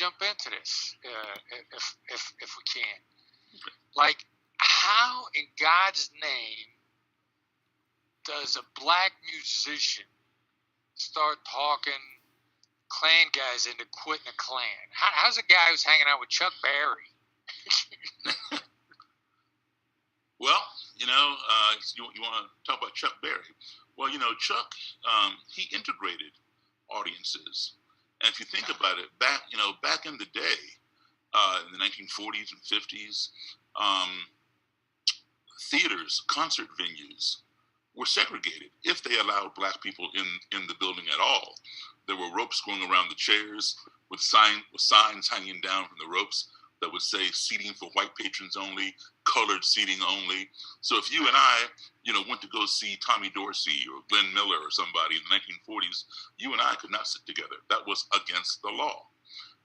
jump into this if we can. Like, how in God's name does a black musician start talking Klan guys into quitting a Klan? How's a guy who's hanging out with Chuck Berry? Well, you want to talk about Chuck Berry. Well, Chuck, he integrated audiences. And if you think about it, back in the day, in the 1940s and 50s, theaters, concert venues were segregated if they allowed black people in the building at all. There were ropes going around the chairs with signs hanging down from the ropes that would say seating for white patrons only, colored seating only. So if you and I, went to go see Tommy Dorsey or Glenn Miller or somebody in the 1940s, you and I could not sit together. That was against the law.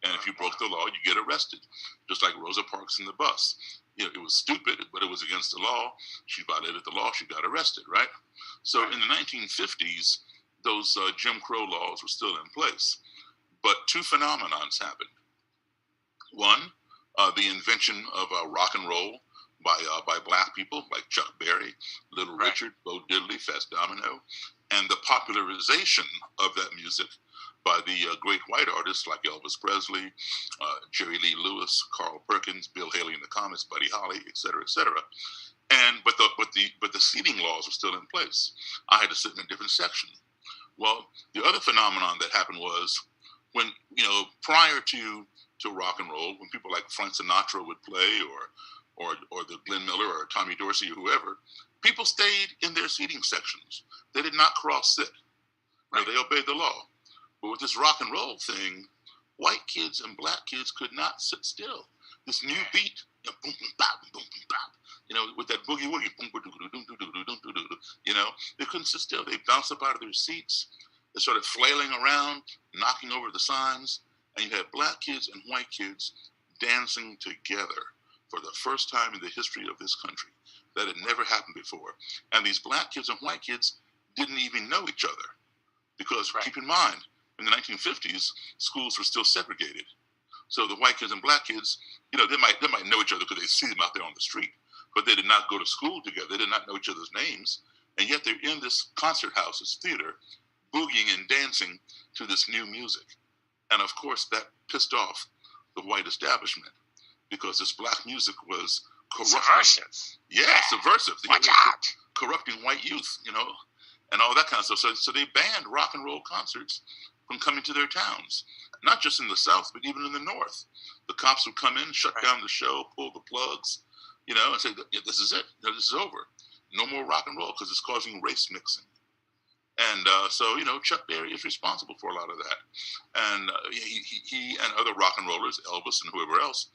And if you broke the law, you get arrested, just like Rosa Parks in the bus. It was stupid, but it was against the law. She violated the law. She got arrested, right? So in the 1950s, those Jim Crow laws were still in place. But two phenomenons happened. One, the invention of rock and roll by black people like Chuck Berry, Little Richard, Bo Diddley, Fats Domino, and the popularization of that music by the great white artists like Elvis Presley, Jerry Lee Lewis, Carl Perkins, Bill Haley and the Comets, Buddy Holly, et cetera, et cetera. But the seating laws were still in place. I had to sit in a different section. Well, the other phenomenon that happened was when, prior to rock and roll, when people like Frank Sinatra would play or the Glenn Miller or Tommy Dorsey or whoever, people stayed in their seating sections. They did not cross sit. Right. They obeyed the law. But with this rock and roll thing, white kids and black kids could not sit still. This new beat, boom, boom, bop, boom, boom, bop, with that boogie woogie, boom, boom, boom, boom, they couldn't sit still. They bounced up out of their seats. They started flailing around, knocking over the signs, and you had black kids and white kids dancing together for the first time in the history of this country. That had never happened before. And these black kids and white kids didn't even know each other. Because keep in mind, in the 1950s, schools were still segregated. So the white kids and black kids, they might know each other because they see them out there on the street, but they did not go to school together. They did not know each other's names. And yet they're in this concert house, this theater, boogieing and dancing to this new music. And of course, that pissed off the white establishment because this black music was corrupting. Subversive. Yeah, subversive. Corrupting white youth, and all that kind of stuff. So they banned rock and roll concerts from coming to their towns, not just in the South, but even in the North. The cops would come in, shut down the show, pull the plugs, and say, this is it. This is over. No more rock and roll because it's causing race mixing. And so Chuck Berry is responsible for a lot of that. And he and other rock and rollers, Elvis and whoever else,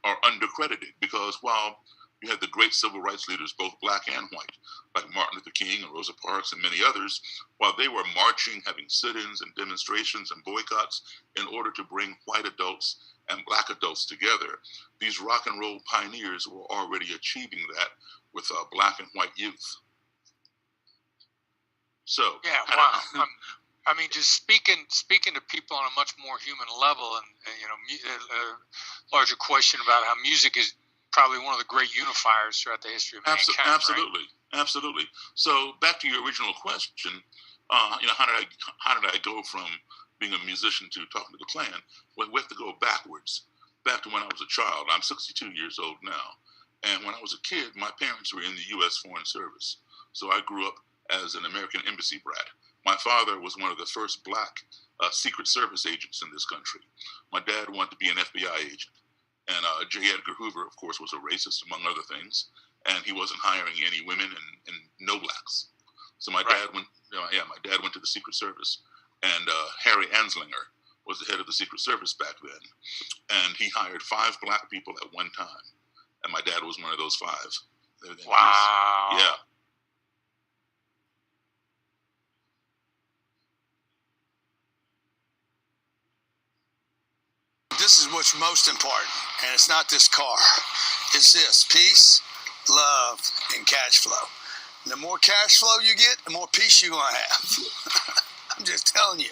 are undercredited because while you had the great civil rights leaders, both black and white, like Martin Luther King and Rosa Parks and many others, while they were marching, having sit-ins and demonstrations and boycotts in order to bring white adults and black adults together, these rock and roll pioneers were already achieving that with black and white youth. So yeah, wow. I mean, just speaking to people on a much more human level, and a larger question about how music is probably one of the great unifiers throughout the history of mankind. Absolutely, right? Absolutely. So back to your original question, how did I go from being a musician to talking to the Klan? Well, we have to go backwards, back to when I was a child. I'm 62 years old now, and when I was a kid, my parents were in the U.S. Foreign Service, so I grew up as an American embassy brat. My father was one of the first black Secret Service agents in this country. My dad wanted to be an FBI agent. And J. Edgar Hoover, of course, was a racist, among other things, and he wasn't hiring any women and no blacks. So my dad went. My dad went to the Secret Service, and Harry Anslinger was the head of the Secret Service back then, and he hired 5 black people at one time, and my dad was one of those 5. Wow. Yeah. This is what's most important, and it's not this car. It's this: peace, love, and cash flow. And the more cash flow you get, the more peace you're going to have. I'm just telling you.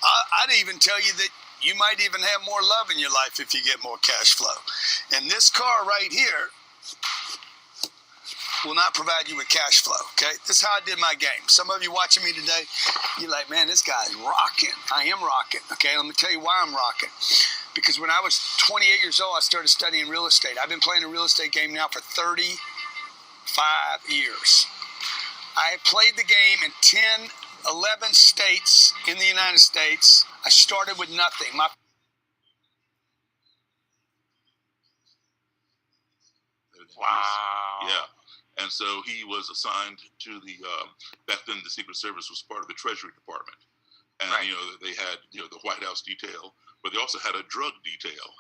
I'd even tell you that You might even have more love in your life if you get more cash flow. And this car right here will not provide you with cash flow, okay? This is how I did my game. Some of you watching me today, you're like, man, this guy's rocking. I am rocking, okay? Let me tell you why I'm rocking. Because when I was 28 years old, I started studying real estate. I've been playing the real estate game now for 35 years. I have played the game in 10, 11 states in the United States. I started with nothing. Wow. Yeah. And so he was assigned to the, back then the Secret Service was part of the Treasury Department. And, Right. you know, they had, you know, the White House detail, but they also had a drug detail.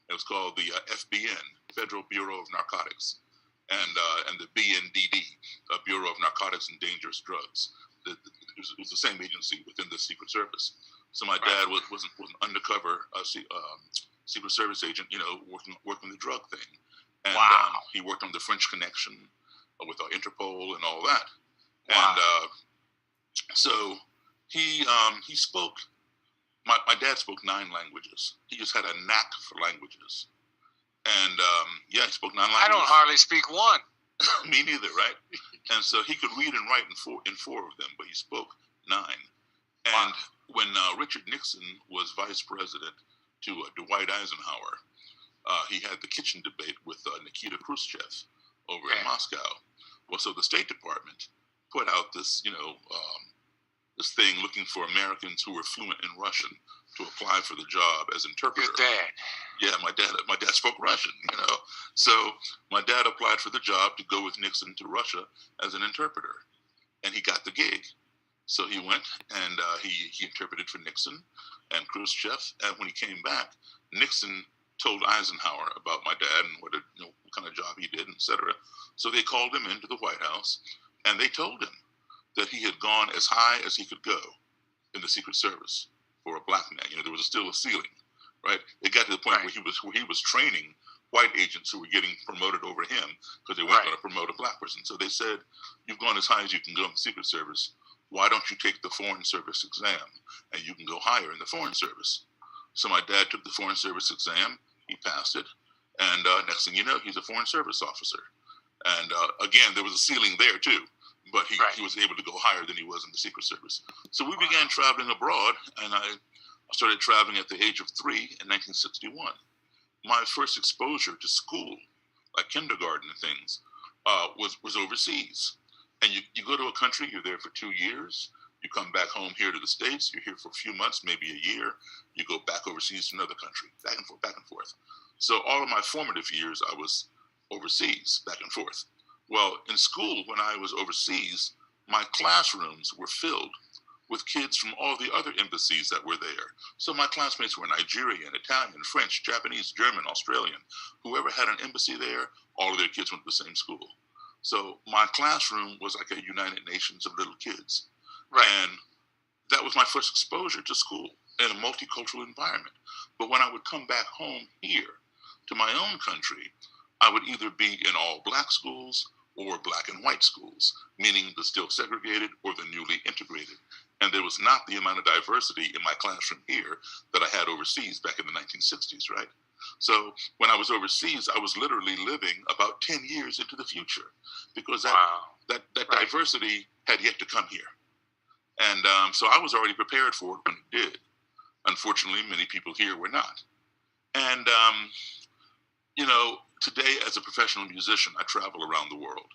It was called the FBN, Federal Bureau of Narcotics, and the BNDD, Bureau of Narcotics and Dangerous Drugs. It was the same agency within the Secret Service. So my dad was an undercover Secret Service agent, you know, working the drug thing. And he worked on the French Connection with Interpol and all that. Wow. And so he spoke. My dad spoke 9 languages. He just had a knack for languages. And he spoke 9 languages. I don't hardly speak one. Me neither, right? And so he could read and write in four of them, but he spoke 9. And when Richard Nixon was vice president to Dwight Eisenhower, he had the kitchen debate with Nikita Khrushchev over in Moscow. Well, so the State Department put out this, you know, this thing looking for Americans who were fluent in Russian to apply for the job as interpreter. Your dad. Yeah, my dad spoke Russian, you know. So my dad applied for the job to go with Nixon to Russia as an interpreter, and he got the gig. So he went and he interpreted for Nixon and Khrushchev. And when he came back, Nixon told Eisenhower about my dad and what kind of job he did, etc. So they called him into the White House, and they told him that he had gone as high as he could go in the Secret Service for a black man. You know, there was still a ceiling, right? It got to the point where he was training white agents who were getting promoted over him because they weren't going to promote a black person. So they said, "You've gone as high as you can go in the Secret Service. Why don't you take the Foreign Service exam and you can go higher in the Foreign Service?" So my dad took the Foreign Service exam. He passed it. And next thing you know, he's a Foreign Service officer. And again, there was a ceiling there too, but he was able to go higher than he was in the Secret Service. So we began traveling abroad, and I started traveling at the age of 3 in 1961. My first exposure to school, like kindergarten and things, was overseas. And you go to a country, you're there for 2 years, you come back home here to the States, you're here for a few months, maybe a year, you go back overseas to another country, back and forth, back and forth. So all of my formative years, I was overseas, back and forth. Well, in school, when I was overseas, my classrooms were filled with kids from all the other embassies that were there. So my classmates were Nigerian, Italian, French, Japanese, German, Australian. Whoever had an embassy there, all of their kids went to the same school. So my classroom was like a United Nations of little kids. Right. And that was my first exposure to school in a multicultural environment. But when I would come back home here to my own country, I would either be in all black schools or black and white schools, meaning the still segregated or the newly integrated. And there was not the amount of diversity in my classroom here that I had overseas back in the 1960s, right? So when I was overseas, I was literally living about 10 years into the future because that diversity had yet to come here. And so I was already prepared for it when it did. Unfortunately, many people here were not. And, you know, today as a professional musician, I travel around the world,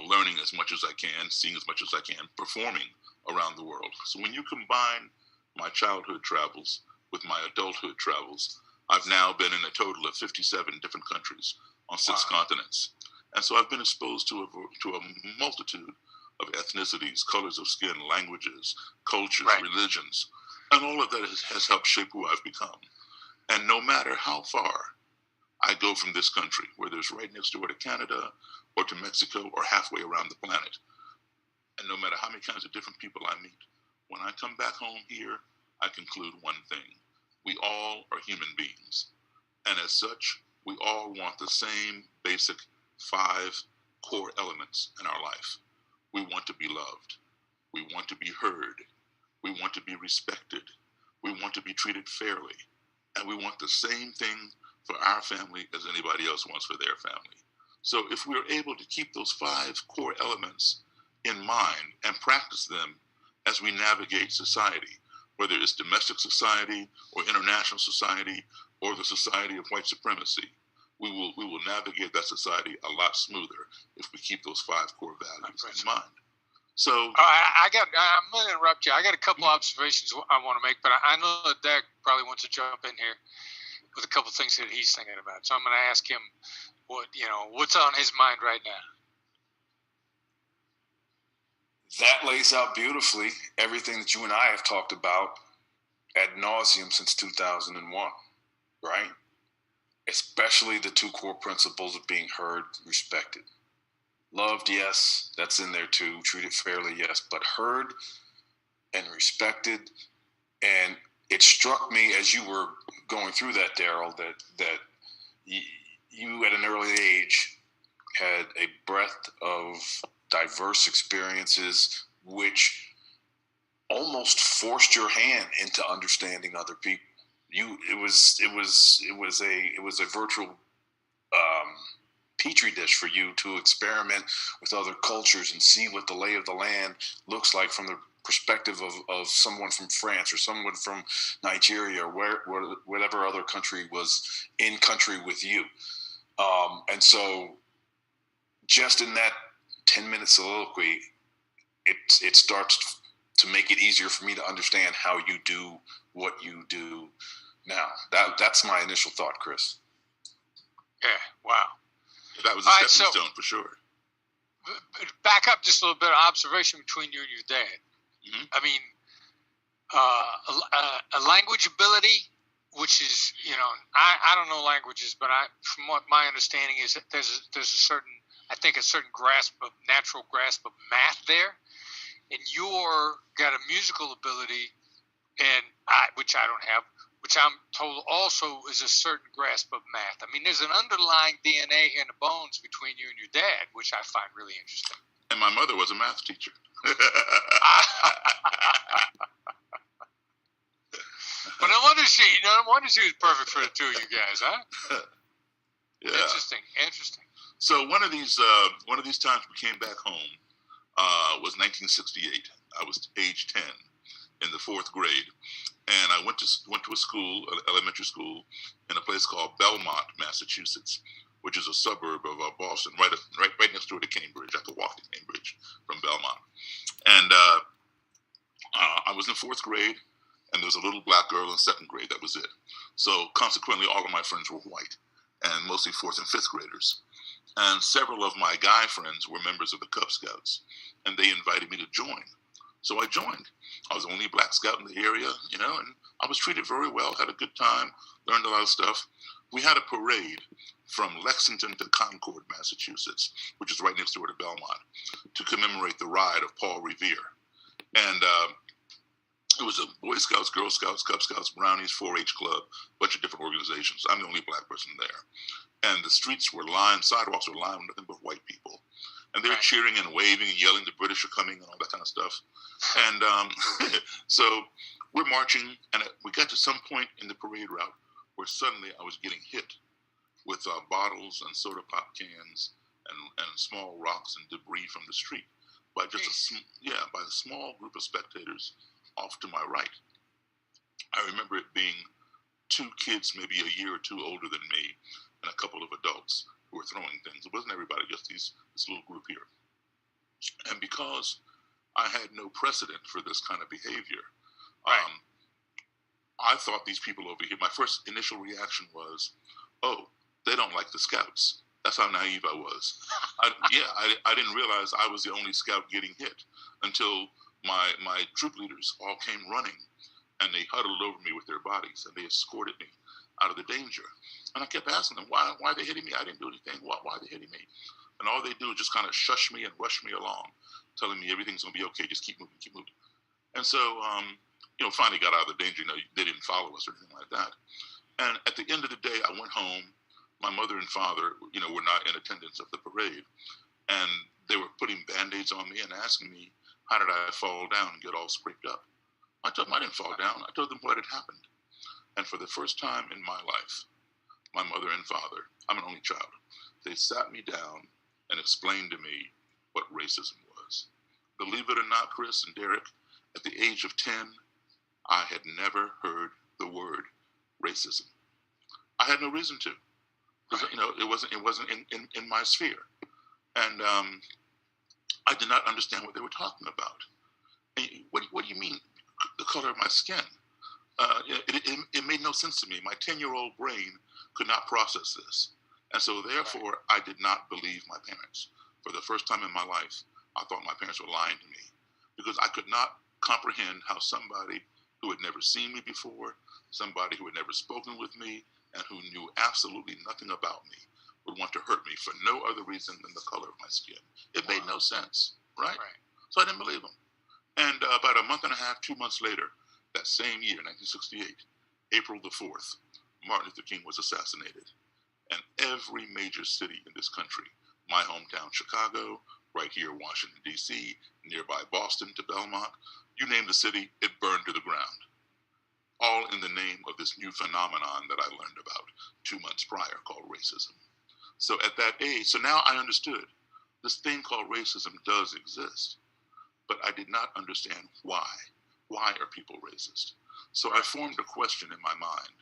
learning as much as I can, seeing as much as I can, performing around the world. So when you combine my childhood travels with my adulthood travels, I've now been in a total of 57 different countries on 6 continents. And so I've been exposed to a multitude of ethnicities, colors of skin, languages, cultures, religions. And all of that has helped shape who I've become. And no matter how far I go from this country, whether it's right next door to Canada or to Mexico or halfway around the planet, and no matter how many kinds of different people I meet, when I come back home here, I conclude one thing. We all are human beings. And as such, we all want the same basic 5 core elements in our life. We want to be loved. We want to be heard. We want to be respected. We want to be treated fairly. and we want the same thing for our family as anybody else wants for their family. So if we're able to keep those 5 core elements in mind and practice them as we navigate society, whether it's domestic society or international society or the society of white supremacy, we will navigate that society a lot smoother if we keep those 5 core values in mind. So I'm going to interrupt you. I got a couple observations I want to make, but I know that Dak probably wants to jump in here with a couple things that he's thinking about. So I'm going to ask him what's on his mind right now. That lays out beautifully everything that you and I have talked about ad nauseum since 2001, right? Especially the 2 core principles of being heard, respected. Loved, yes, that's in there too. Treated fairly, yes, but heard and respected. And it struck me as you were going through that, Daryl, that you at an early age had a breadth of diverse experiences which almost forced your hand into understanding other people. It was a virtual petri dish for you to experiment with other cultures and see what the lay of the land looks like from the perspective of someone from France or someone from Nigeria or whatever other country was in country with you. And so just in that 10-minute soliloquy, it starts to make it easier for me to understand how you do what you do now. That's my initial thought, Chris. Yeah, wow. That was a stepping stone for sure. Back up just a little bit of observation between you and your dad. Mm-hmm. I mean, a language ability, which is, I don't know languages, but from what my understanding is that there's a certain natural grasp of math there, and you're got a musical ability, and which I don't have, which I'm told also is a certain grasp of math. I mean, there's an underlying DNA in the bones between you and your dad, which I find really interesting. And my mother was a math teacher. But no wonder she was perfect for the 2 of you guys, huh? Yeah. Interesting. So one of these times we came back home was 1968. I was age 10 in the 4th grade, and I went to a school, an elementary school, in a place called Belmont, Massachusetts, which is a suburb of Boston, right next door to Cambridge. I could walk to Cambridge from Belmont, and I was in 4th grade, and there was a little black girl in 2nd grade. That was it. So consequently, all of my friends were white, and mostly 4th and 5th graders. And several of my guy friends were members of the Cub Scouts, and they invited me to join. So I joined. I was the only black scout in the area, and I was treated very well, had a good time, learned a lot of stuff. We had a parade from Lexington to Concord, Massachusetts, which is right next door to Belmont, to commemorate the ride of Paul Revere. And it was a Boy Scouts, Girl Scouts, Cub Scouts, Brownies, 4-H Club, bunch of different organizations. I'm the only black person there. And the streets were lined, sidewalks were lined with nothing but white people. And they were cheering and waving and yelling, the British are coming and all that kind of stuff. And so we're marching, and we got to some point in the parade route where suddenly I was getting hit with bottles and soda pop cans and small rocks and debris from the street by just by a small group of spectators off to my right. I remember it being 2 kids, maybe a year or 2 older than me, and a couple of adults who were throwing things. It wasn't everybody, just this little group here. And because I had no precedent for this kind of behavior, I thought these people over here, my first initial reaction was, oh, they don't like the Scouts. That's how naive I was. I didn't realize I was the only Scout getting hit until my troop leaders all came running, and they huddled over me with their bodies, and they escorted me out of the danger. And I kept asking them, why are they hitting me? I didn't do anything. Why are they hitting me? And all they do is just kind of shush me and rush me along, telling me everything's going to be okay, just keep moving, keep moving. And so, finally got out of the danger. They didn't follow us or anything like that. And at the end of the day, I went home. My mother and father, were not in attendance of the parade. And they were putting Band-Aids on me and asking me, how did I fall down and get all scraped up? I told them I didn't fall down. I told them what had happened. And for the first time in my life, my mother and father, I'm an only child, they sat me down and explained to me what racism was. Believe it or not, Chris and Derek, at the age of 10, I had never heard the word racism. I had no reason to, because it wasn't in my sphere, and I did not understand what they were talking about. And what do you mean, the color of my skin? It made no sense to me. My 10-year-old brain could not process this, and so therefore I did not believe my parents. For the first time in my life, I thought my parents were lying to me, because I could not comprehend how somebody who had never seen me before, somebody who had never spoken with me, and who knew absolutely nothing about me would want to hurt me for no other reason than the color of my skin. It made no sense, right? So I didn't believe them. And about a month and a half, 2 months later, that same year, 1968, April the 4th, Martin Luther King was assassinated. And every major city in this country, my hometown, Chicago, right here, Washington, D.C., nearby Boston to Belmont, you name the city, it burned to the ground. All in the name of this new phenomenon that I learned about 2 months prior called racism. So at that age, so now I understood this thing called racism does exist, but I did not understand why. Why are people racist? So I formed a question in my mind,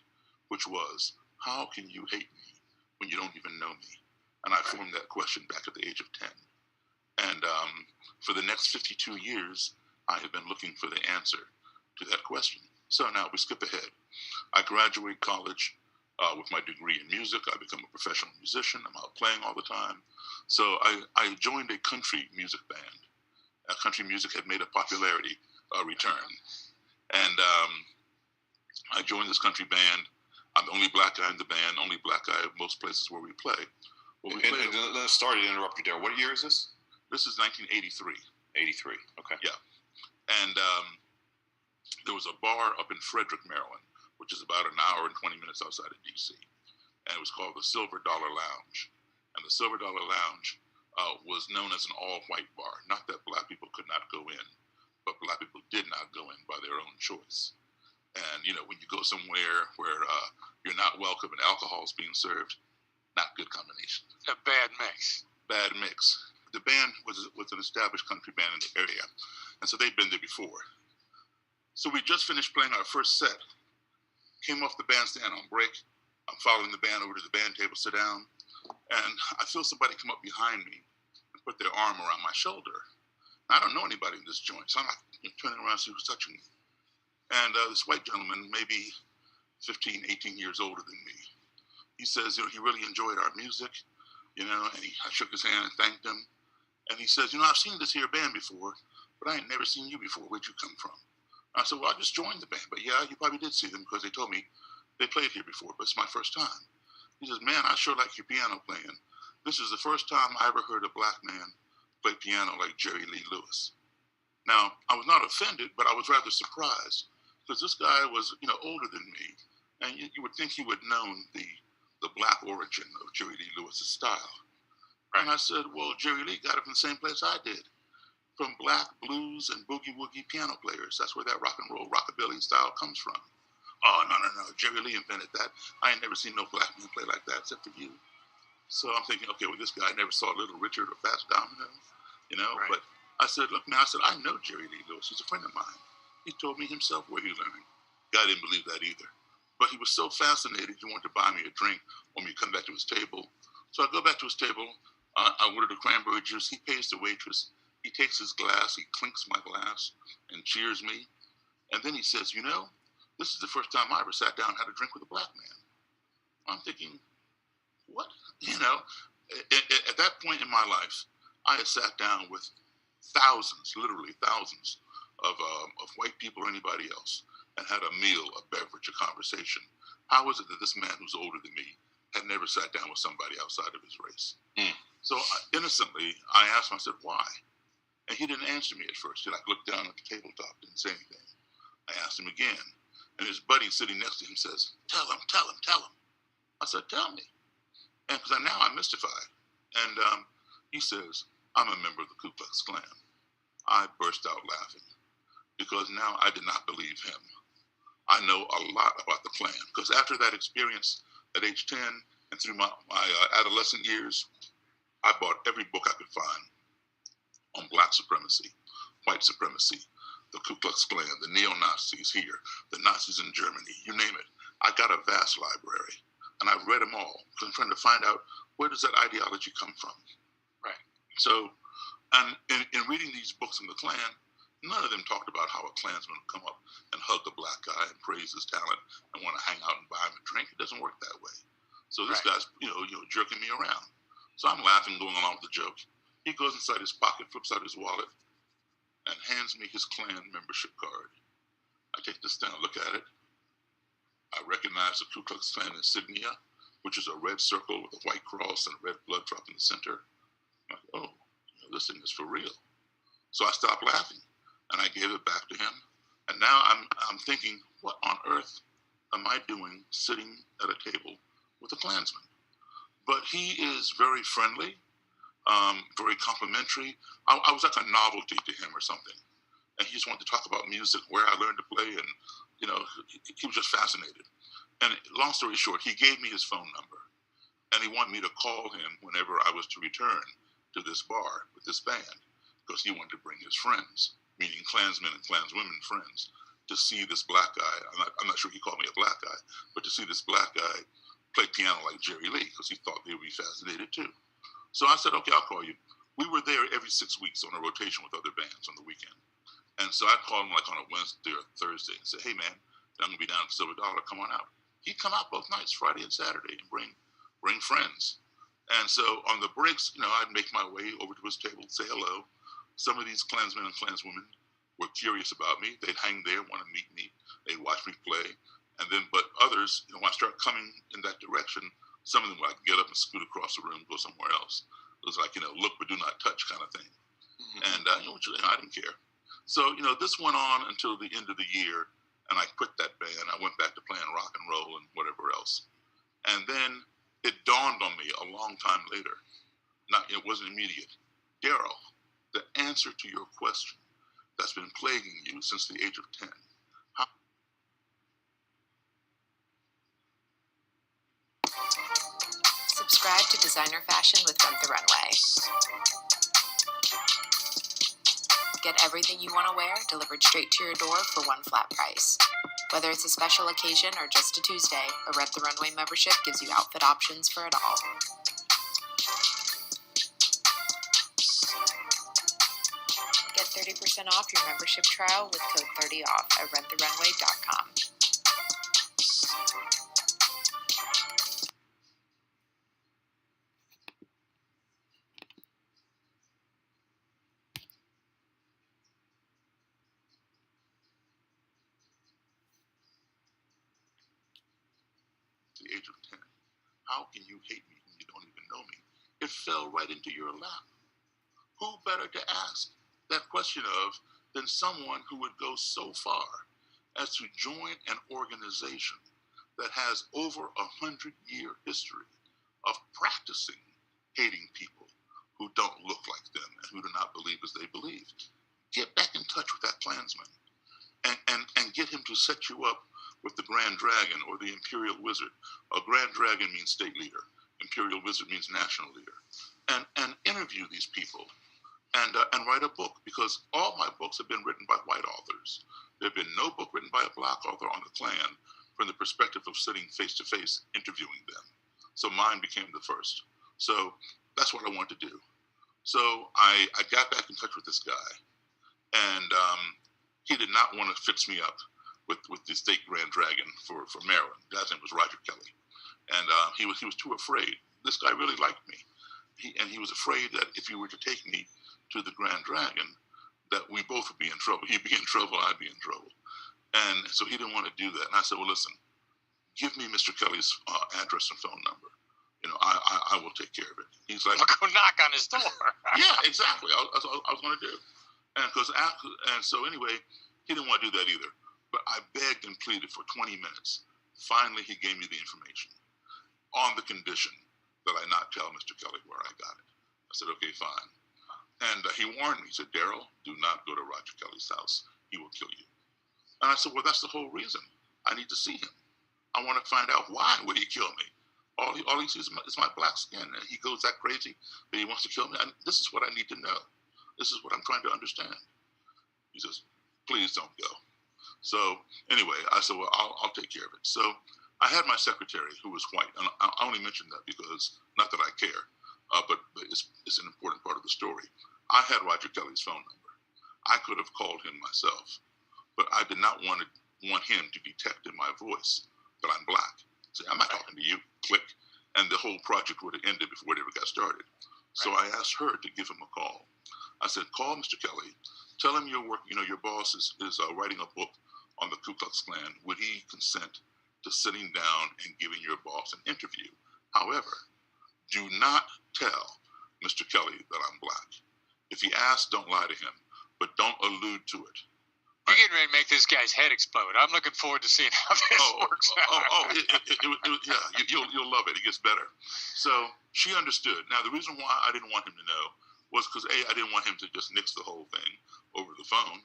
which was, how can you hate me when you don't even know me? And I formed that question back at the age of 10. And for the next 52 years, I have been looking for the answer to that question. So now we skip ahead. I graduate college with my degree in music. I become a professional musician. I'm out playing all the time. So I joined a country music band. Country music had made a popularity return. And I joined this country band. I'm the only black guy in the band, only black guy at most places where we play. Sorry to interrupt you there. What year is this? This is 1983. 83, okay. Yeah. And there was a bar up in Frederick, Maryland, which is about an hour and 20 minutes outside of D.C. And it was called the Silver Dollar Lounge. And the Silver Dollar Lounge was known as an all-white bar. Not that black people could not go in, but black people did not go in by their own choice. And, when you go somewhere where you're not welcome and alcohol is being served, not good combination. A bad mix. Bad mix. The band was an established country band in the area, and so they'd been there before. So we just finished playing our first set, came off the bandstand on break. I'm following the band over to the band table, sit down, and I feel somebody come up behind me and put their arm around my shoulder. I don't know anybody in this joint, so I'm like turning around to see who's touching me. And this white gentleman, maybe 15, 18 years older than me, he says, he really enjoyed our music, and I shook his hand and thanked him. And he says, I've seen this here band before, but I ain't never seen you before. Where'd you come from? I said, well, I just joined the band. But yeah, you probably did see them because they told me they played here before, but it's my first time. He says, man, I sure like your piano playing. This is the first time I ever heard a black man play piano like Jerry Lee Lewis. Now, I was not offended, but I was rather surprised because this guy was, older than me. And you would think he would have known the black origin of Jerry Lee Lewis's style. And I said, well, Jerry Lee got it from the same place I did, from black blues and boogie-woogie piano players. That's where that rock and roll, rockabilly style comes from. Oh, no. Jerry Lee invented that. I ain't never seen no black man play like that except for you. So I'm thinking, okay, well, this guy never saw Little Richard or Fats Domino, Right. But I said, look, man, I know Jerry Lee Lewis. He's a friend of mine. He told me himself where he learned. Guy didn't believe that either. But he was so fascinated, he wanted to buy me a drink when we come back to his table. So I go back to his table. I ordered a cranberry juice. He pays the waitress. He takes his glass. He clinks my glass and cheers me. And then he says, this is the first time I ever sat down and had a drink with a black man. I'm thinking, what? At that point in my life, I had sat down with thousands, literally thousands of white people or anybody else and had a meal, a beverage, a conversation. How is it that this man who's older than me had never sat down with somebody outside of his race? So innocently, I asked him, I said, why? And he didn't answer me at first. He looked down at the tabletop, didn't say anything. I asked him again, and his buddy sitting next to him says, tell him. I said, tell me. And because now I'm mystified. And he says, I'm a member of the Ku Klux Klan. I burst out laughing because now I did not believe him. I know a lot about the Klan, because after that experience at age 10 and through my adolescent years, I bought every book I could find on black supremacy, white supremacy, the Ku Klux Klan, the neo-Nazis here, the Nazis in Germany, you name it. I got a vast library, and I've read them all because I'm trying to find out, where does that ideology come from? Right. So, and in reading these books on the Klan, none of them talked about how a Klansman would come up and hug a black guy and praise his talent and want to hang out and buy him a drink. It doesn't work that way. So this Right. guy's, jerking me around. So I'm laughing, going along with the joke. He goes inside his pocket, flips out his wallet, and hands me his Klan membership card. I take this down, look at it. I recognize the Ku Klux Klan insignia, which is a red circle with a white cross and a red blood drop in the center. I'm like, oh, this thing is for real. So I stopped laughing, and I gave it back to him. And now I'm thinking, what on earth am I doing sitting at a table with a Klansman? But he is very friendly, very complimentary. I was like a novelty to him or something. And he just wanted to talk about music, where I learned to play, and he was just fascinated. And long story short, he gave me his phone number, and he wanted me to call him whenever I was to return to this bar with this band, because he wanted to bring his friends, meaning Klansmen and Klanswomen friends, to see this black guy. I'm not sure he called me a black guy, but to see this black guy play piano like Jerry Lee, because he thought they would be fascinated too. So I said, okay, I'll call you. We were there every 6 weeks on a rotation with other bands on the weekend. And so I'd call him like on a Wednesday or Thursday and say, hey, man, I'm going to be down at Silver Dollar. Come on out. He'd come out both nights, Friday and Saturday, and bring friends. And so on the breaks, I'd make my way over to his table, say hello. Some of these Klansmen and Klanswomen were curious about me. They'd hang there, want to meet me. They'd watch me play. And then, but others, when I start coming in that direction, some of them would like get up and scoot across the room, go somewhere else. It was like, look but do not touch kind of thing. Mm-hmm. And I didn't care. So, this went on until the end of the year, and I quit that band. I went back to playing rock and roll and whatever else. And then it dawned on me a long time later. It wasn't immediate. Daryl, the answer to your question that's been plaguing you since the age of 10. Subscribe to Designer Fashion with Rent the Runway. Get everything you want to wear delivered straight to your door for one flat price. Whether it's a special occasion or just a Tuesday, a Rent the Runway membership gives you outfit options for it all. Get 30% off your membership trial with code 30OFF at renttherunway.com. The age of 10. How can you hate me when you don't even know me? It fell right into your lap. Who better to ask that question of than someone who would go so far as to join an organization that has over 100-year history of practicing hating people who don't look like them and who do not believe as they believe? Get back in touch with that Klansman and get him to set you up with the Grand Dragon or the Imperial Wizard. A Grand Dragon means state leader. Imperial Wizard means national leader. And interview these people and write a book, because all my books have been written by white authors. There have been no book written by a black author on the Klan from the perspective of sitting face-to-face interviewing them. So mine became the first. So that's what I wanted to do. So I got back in touch with this guy, and he did not want to fix me up with the state Grand Dragon for Maryland. The guy's name was Roger Kelly. And he was too afraid. This guy really liked me. He was afraid that if he were to take me to the Grand Dragon, that we both would be in trouble. He'd be in trouble, I'd be in trouble. And so he didn't want to do that. And I said, well, listen, give me Mr. Kelly's address and phone number. I will take care of it. He's like, I'll go knock on his door. yeah, exactly. I was going to do. And so anyway, he didn't want to do that either. But I begged and pleaded for 20 minutes. Finally, he gave me the information on the condition that I not tell Mr. Kelly where I got it. I said, okay, fine. And he warned me. He said, Daryl, do not go to Roger Kelly's house. He will kill you. And I said, well, that's the whole reason. I need to see him. I want to find out why would he kill me. All he sees is my black skin, and he goes that crazy that he wants to kill me. This is what I need to know. This is what I'm trying to understand. He says, please don't go. So anyway, I said, well, I'll take care of it. So I had my secretary, who was white, and I only mention that because, not that I care, but it's an important part of the story. I had Roger Kelly's phone number. I could have called him myself, but I did not want him to detect in my voice that I'm black. Say, I'm not talking to you. Click. And the whole project would have ended before it ever got started. So I asked her to give him a call. I said, call Mr. Kelly. Tell him your boss is writing a book on the Ku Klux Klan. Would he consent to sitting down and giving your boss an interview? However, do not tell Mr. Kelly that I'm black. If he asks, don't lie to him, but don't allude to it. You're getting ready to make this guy's head explode. I'm looking forward to seeing how this works out. You'll love it. It gets better. So she understood. Now, the reason why I didn't want him to know was because A, I didn't want him to just nix the whole thing over the phone,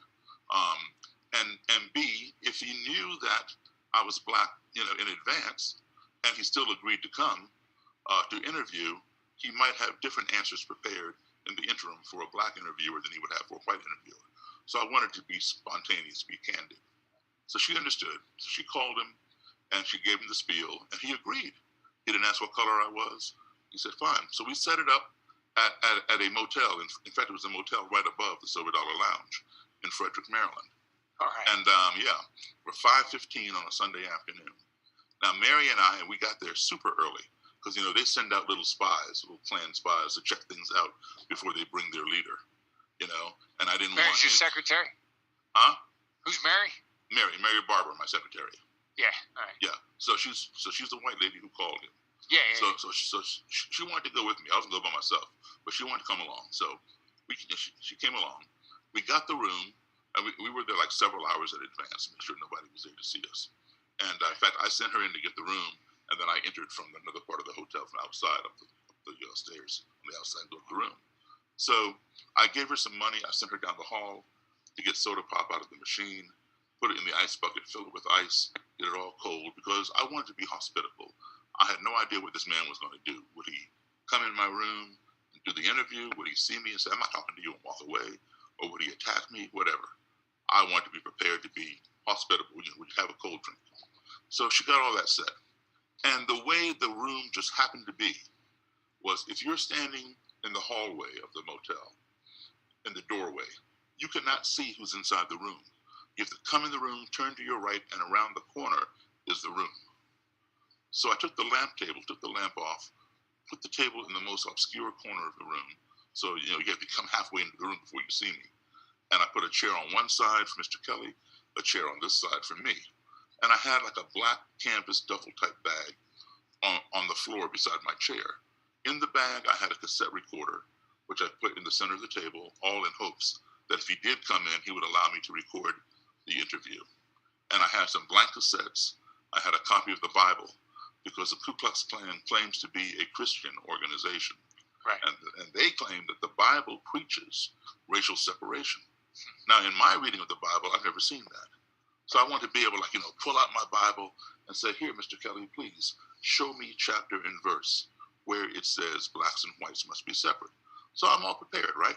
and B, if he knew that I was black, in advance, and he still agreed to come to interview, he might have different answers prepared in the interim for a black interviewer than he would have for a white interviewer. So I wanted to be spontaneous, be candid. So she understood. So she called him, and she gave him the spiel, and he agreed. He didn't ask what color I was. He said, fine. So we set it up at a motel. In fact, it was a motel right above the Silver Dollar Lounge in Frederick, Maryland. All right. And, we're 5:15 on a Sunday afternoon. Now, Mary and we got there super early because, they send out little spies, little Klan spies to check things out before they bring their leader. And I didn't Mary's want... your secretary? Huh? Who's Mary? Mary Barber, my secretary. Yeah, all right. Yeah. So she's the white lady who called him. Yeah. So she wanted to go with me. I was going to go by myself, but she wanted to come along. So she came along. We got the room, and we were there like several hours in advance to make sure nobody was there to see us. And in fact, I sent her in to get the room, and then I entered from another part of the hotel from outside up the stairs on the outside door of the room. So I gave her some money. I sent her down the hall to get soda pop out of the machine, put it in the ice bucket, fill it with ice, get it all cold, because I wanted to be hospitable. I had no idea what this man was going to do. Would he come in my room and do the interview? Would he see me and say, I'm not talking to you, and walk away? Or would he attack me? Whatever. I wanted to be prepared to be hospitable. Would have a cold drink? So she got all that set. And the way the room just happened to be was if you're standing in the hallway of the motel, in the doorway, you cannot see who's inside the room. You have to come in the room, turn to your right, and around the corner is the room. So I took the lamp off, put the table in the most obscure corner of the room. So, you have to come halfway into the room before you see me. And I put a chair on one side for Mr. Kelly, a chair on this side for me. And I had like a black canvas duffel type bag on the floor beside my chair. In the bag, I had a cassette recorder, which I put in the center of the table, all in hopes that if he did come in, he would allow me to record the interview. And I had some blank cassettes. I had a copy of the Bible, because the Ku Klux Klan claims to be a Christian organization. Right. And they claim that the Bible preaches racial separation. Now, in my reading of the Bible, I've never seen that. So I want to be able to, pull out my Bible and say, here, Mr. Kelly, please show me chapter and verse where it says blacks and whites must be separate. So I'm all prepared, right?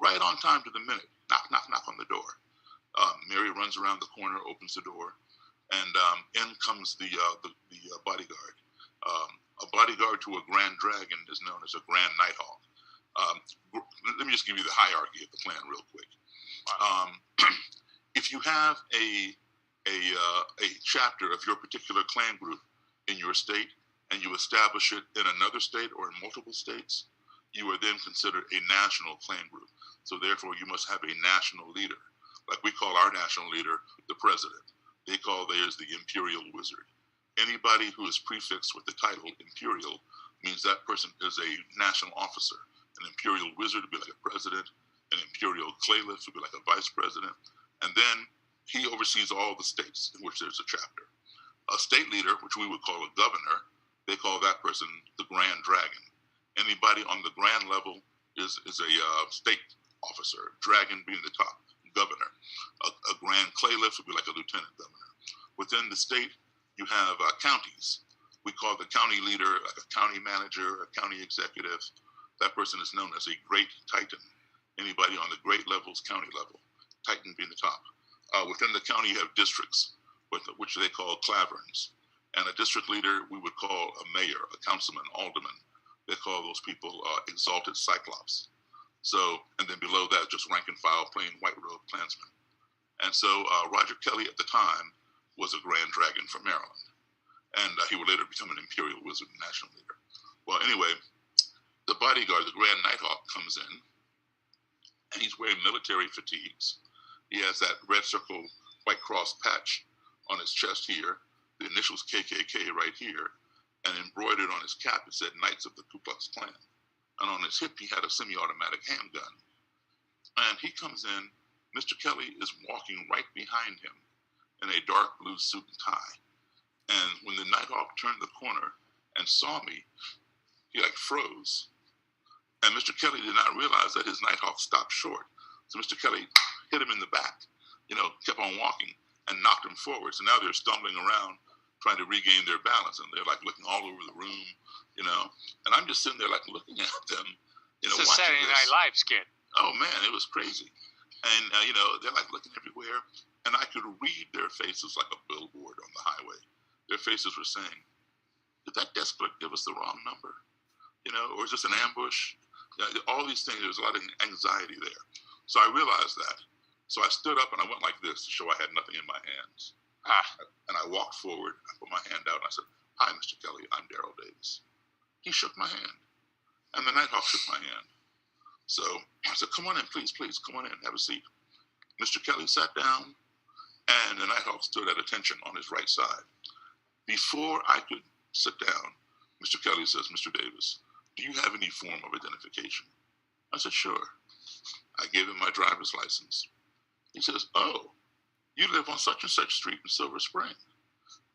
Right on time to the minute. Knock, knock, knock on the door. Mary runs around the corner, opens the door, and in comes the bodyguard. A bodyguard to a grand dragon is known as a grand nighthawk. Let me just give you the hierarchy of the Klan real quick. If you have a chapter of your particular Klan group in your state, and you establish it in another state or in multiple states, you are then considered a national Klan group. So therefore, you must have a national leader. Like we call our national leader the president. They call theirs the imperial wizard. Anybody who is prefixed with the title imperial means that person is a national officer. An imperial wizard would be like a president. An imperial caliph would be like a vice president. And then he oversees all the states in which there's a chapter. A state leader, which we would call a governor, they call that person the Grand Dragon. Anybody on the grand level is a state officer, dragon being the top, governor. A grand caliph would be like a lieutenant governor. Within the state, you have counties. We call the county leader like a county manager, a county executive. That person is known as a great titan. Anybody on the great levels, county level, titan being the top. Within the county, you have districts, which they call claverns. And a district leader, we would call a mayor, a councilman, alderman. They call those people exalted cyclops. So, and then below that, just rank and file, plain white robe Klansmen. And so Roger Kelly at the time was a Grand Dragon from Maryland. And he would later become an Imperial Wizard and national leader. Well, anyway, the bodyguard, the Grand Nighthawk, comes in, and he's wearing military fatigues. He has that red circle, white cross patch on his chest here, the initials KKK right here, and embroidered on his cap, it said Knights of the Ku Klux Klan. And on his hip, he had a semi-automatic handgun. And he comes in, Mr. Kelly is walking right behind him in a dark blue suit and tie. And when the Nighthawk turned the corner and saw me, he like froze. And Mr. Kelly did not realize that his Nighthawk stopped short. So Mr. Kelly hit him in the back, kept on walking and knocked him forward. So now they're stumbling around trying to regain their balance. And they're like looking all over the room, And I'm just sitting there like looking at them, It's a watching Saturday Night Live skit. Oh, man, it was crazy. And, they're like looking everywhere. And I could read their faces like a billboard on the highway. Their faces were saying, did that desk clerk give us the wrong number? Or is this an ambush? All these things, there was a lot of anxiety there. So I realized that. So I stood up and I went like this to show I had nothing in my hands. And I walked forward. I put my hand out and I said, "Hi, Mr. Kelly, I'm Daryl Davis." He shook my hand. And the Nighthawk shook my hand. So I said, "Come on in, please, come on in, have a seat." Mr. Kelly sat down, and the Nighthawk stood at attention on his right side. Before I could sit down, Mr. Kelly says, "Mr. Davis, do you have any form of identification?" I said, "Sure." I gave him my driver's license. He says, "Oh, you live on such and such street in Silver Spring."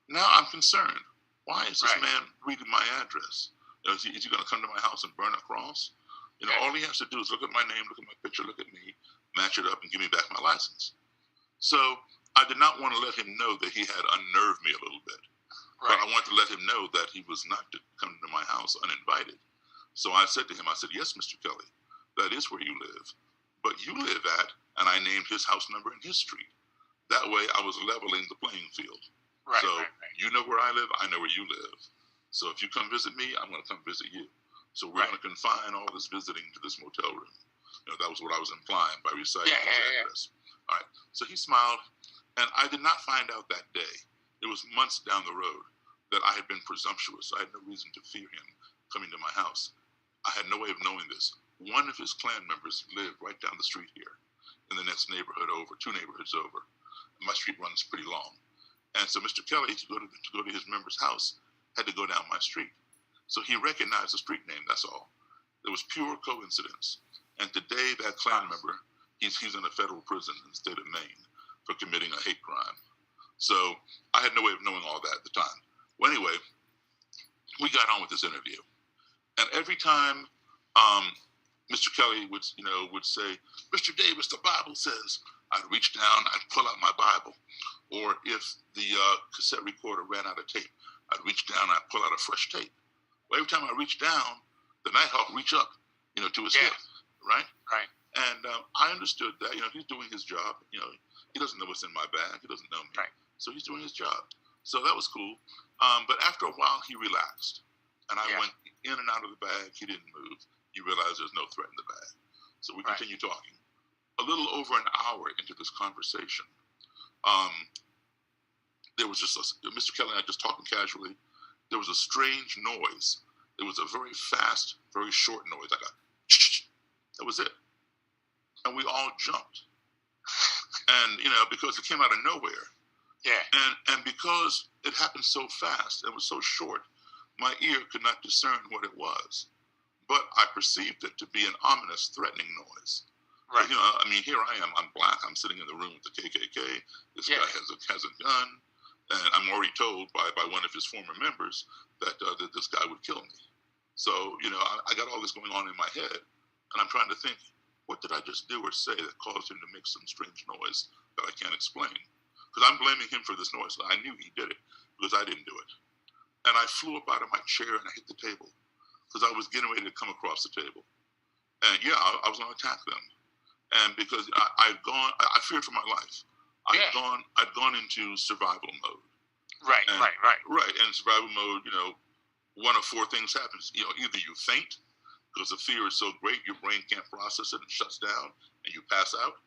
Now I'm concerned. Why is this man reading my address? Is he going to come to my house and burn a cross? All he has to do is look at my name, look at my picture, look at me, match it up, and give me back my license. So I did not want to let him know that he had unnerved me a little bit. But I wanted to let him know that he was not to come to my house uninvited. So I said to him, I said, "Yes, Mr. Kelly, that is where you live. But you live at," and I named his house number and his street. That way I was leveling the playing field. You know where I live, I know where you live. So if you come visit me, I'm going to come visit you. So we're going to confine all this visiting to this motel room. That was what I was implying by reciting his address. All right. So he smiled, and I did not find out that day. It was months down the road that I had been presumptuous. I had no reason to fear him coming to my house. I had no way of knowing this. One of his Klan members lived right down the street here, in the next neighborhood over, 2 neighborhoods over. My street runs pretty long. And so Mr. Kelly, to go to his member's house, had to go down my street. So he recognized the street name, that's all. It was pure coincidence. And today, that Klan member, he's in a federal prison in the state of Maine for committing a hate crime. So I had no way of knowing all that at the time. Well, anyway, we got on with this interview. And every time Mr. Kelly would say, "Mr. Davis, the Bible says," I'd reach down, I'd pull out my Bible. Or if the cassette recorder ran out of tape, I'd reach down, I'd pull out a fresh tape. Well, every time I reach down, the Nighthawk reach up, to his hip, right? Right. And I understood that, he's doing his job. He doesn't know what's in my bag. He doesn't know me. Right. So he's doing his job. So that was cool. But after a while, he relaxed. And I went in and out of the bag. He didn't move. He realized there's no threat in the bag. So we continued talking. A little over an hour into this conversation, there was just Mr. Kelly and I just talking casually. There was a strange noise. It was a very fast, very short noise, like a that was it. And we all jumped. And, because it came out of nowhere. Yeah. And because it happened so fast, it was so short, my ear could not discern what it was. But I perceived it to be an ominous, threatening noise. Right. Here I am. I'm black. I'm sitting in the room with the KKK. This guy has a gun. And I'm already told by one of his former members that this guy would kill me. So, I got all this going on in my head. And I'm trying to think, what did I just do or say that caused him to make some strange noise that I can't explain? because I'm blaming him for this noise. I knew he did it because I didn't do it. And I flew up out of my chair and I hit the table because I was getting ready to come across the table. And yeah, I was going to attack them. And because I feared for my life. I'd gone into survival mode. Right. Right. And survival mode, one of four things happens. Either you faint because the fear is so great your brain can't process it and shuts down and you pass out,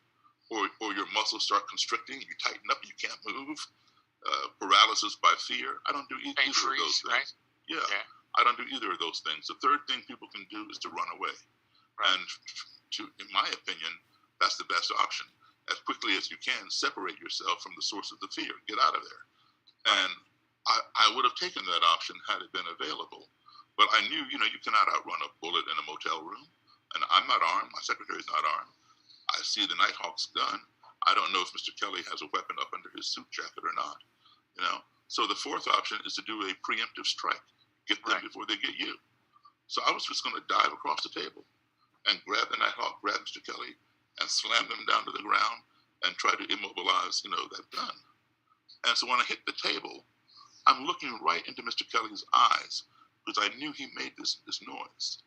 or your muscles start constricting and you tighten up and you can't move. Paralysis by fear. I don't do either of those things. Right? Yeah, I don't do either of those things. The third thing people can do is to run away. Right. And in my opinion, that's the best option. As quickly as you can, separate yourself from the source of the fear. Get out of there. And I would have taken that option had it been available. But I knew, you cannot outrun a bullet in a motel room. And I'm not armed. My secretary's not armed. I see the Nighthawk's gun. I don't know if Mr. Kelly has a weapon up under his suit jacket or not. So the fourth option is to do a preemptive strike. Get them before they get you. So I was just going to dive across the table and grab the Nighthawk, grab Mr. Kelly, and slam them down to the ground and try to immobilize, that gun. And so when I hit the table, I'm looking right into Mr. Kelly's eyes because I knew he made this noise.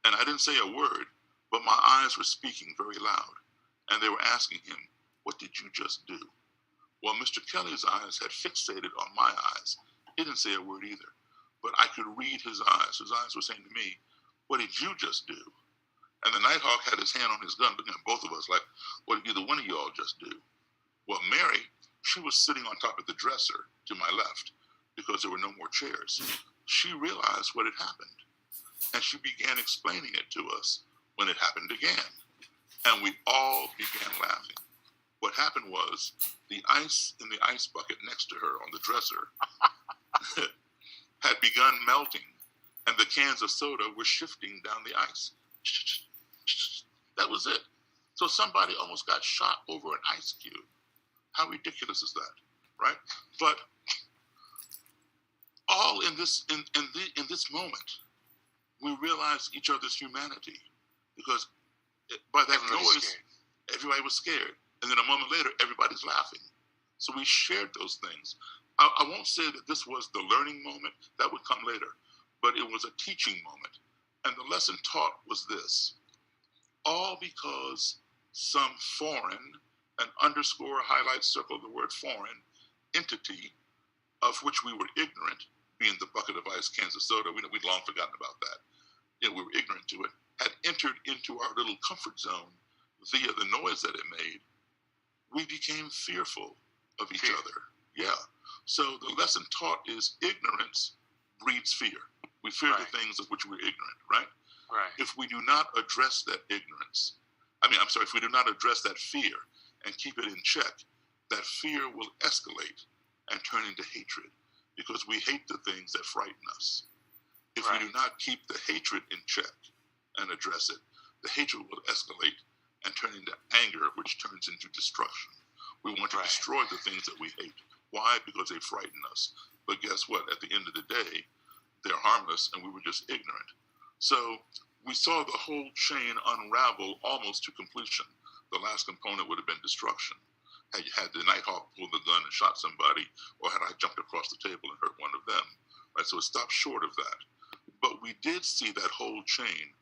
And I didn't say a word, but my eyes were speaking very loud. And they were asking him, "What did you just do?" Well, Mr. Kelly's eyes had fixated on my eyes. He didn't say a word either, but I could read his eyes. His eyes were saying to me, "What did you just do?" And the Nighthawk had his hand on his gun, looking at both of us like, "What did either one of you all just do?" Well, Mary, she was sitting on top of the dresser to my left because there were no more chairs. She realized what had happened, and she began explaining it to us when it happened again. And we all began laughing. What happened was the ice in the ice bucket next to her on the dresser had begun melting, and the cans of soda were shifting down the ice. That was it. So somebody almost got shot over an ice cube. How ridiculous is that, right? But all in this moment, we realized each other's humanity, because by that noise, everybody was scared. And then a moment later, everybody's laughing. So we shared those things. I won't say that this was the learning moment. That would come later. But it was a teaching moment. And the lesson taught was this. All because some foreign, an underscore, highlight, circle the word foreign, entity of which we were ignorant, being the bucket of ice cans of soda, we'd long forgotten about that. We were ignorant to it, had entered into our little comfort zone via the noise that it made. We became fearful of each other. Yeah. So the lesson taught is ignorance breeds fear. We fear the things of which we're ignorant, right? Right. If we do not address that ignorance, if we do not address that fear and keep it in check, that fear will escalate and turn into hatred, because we hate the things that frighten us. If we do not keep the hatred in check and address it, the hatred will escalate and turn into anger, which turns into destruction. We want to destroy the things that we hate. Why? Because they frighten us. But guess what? At the end of the day, they're harmless, and we were just ignorant. So we saw the whole chain unravel almost to completion. The last component would have been destruction. Had the Nighthawk pulled the gun and shot somebody, or had I jumped across the table and hurt one of them. Right? So it stopped short of that. But we did see that whole chain